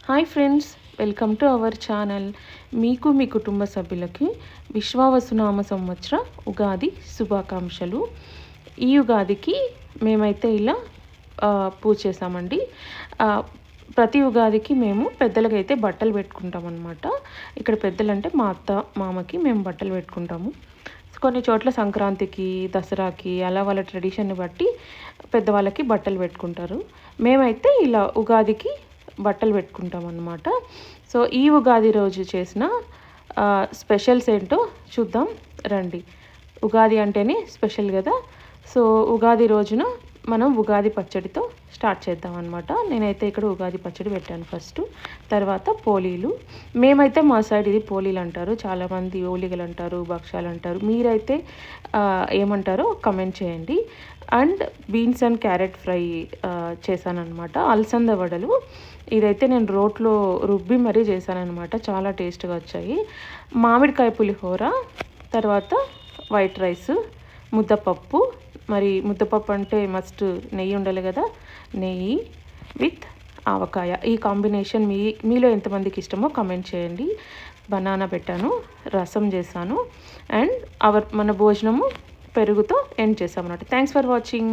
Hi friends, welcome to our channel. మీకు మీ కుటుంబ సభ్యులకి విశ్వావసునామ సంవత్సర ఉగాది శుభాకాంక్షలు. ఈ ఉగాదికి మేమైతే ఇలా పూజ చేసామండి. ప్రతి ఉగాదికి మేము పెద్దలకైతే బట్టలు పెట్టుకుంటాం అనమాట. ఇక్కడ పెద్దలంటే మా అత్త మామకి మేము బట్టలు పెట్టుకుంటాము. కొన్ని చోట్ల సంక్రాంతికి, దసరాకి అలా వాళ్ళ ట్రెడిషన్ని బట్టి పెద్దవాళ్ళకి బట్టలు పెట్టుకుంటారు. మేమైతే ఇలా ఉగాదికి బట్టలు పెట్టుకుంటాం అన్నమాట. సో ఈ ఉగాది రోజు చేసిన స్పెషల్స్ ఏంటో చూద్దాం రండి. ఉగాది అంటేనే స్పెషల్ కదా. సో ఉగాది రోజున మనం ఉగాది పచ్చడితో స్టార్ట్ చేద్దాం అనమాట. నేనైతే ఇక్కడ ఉగాది పచ్చడి పెట్టాను ఫస్ట్. తర్వాత పోలీలు. మేమైతే మా సైడ్ ఇది పోలీలు అంటారు, చాలామంది ఓలిగలు అంటారు, భక్షాలు అంటారు. మీరైతే ఏమంటారో కమెంట్ చేయండి. And beans and carrot fry చేశానమాట. అలసంద వడలు ఇదైతే నేను రోట్లో రుబ్బి మరీ చేశానమాట. చాలా టేస్ట్గా వచ్చాయి. మామిడికాయ పులిహోర, తర్వాత వైట్ రైస్, ముద్దపప్పు. మరి ముద్దపప్పు అంటే మస్ట్ నెయ్యి ఉండాలి కదా, నెయ్యి విత్ ఆవకాయ. ఈ కాంబినేషన్ మీలో ఎంతమందికి ఇష్టమో కమెంట్ చేయండి. బనానా పెట్టాను, రసం చేశాను. అండ్ మన భోజనము పెరుగుతో ఎండ్ చేసామన్నమాట. Thanks for watching.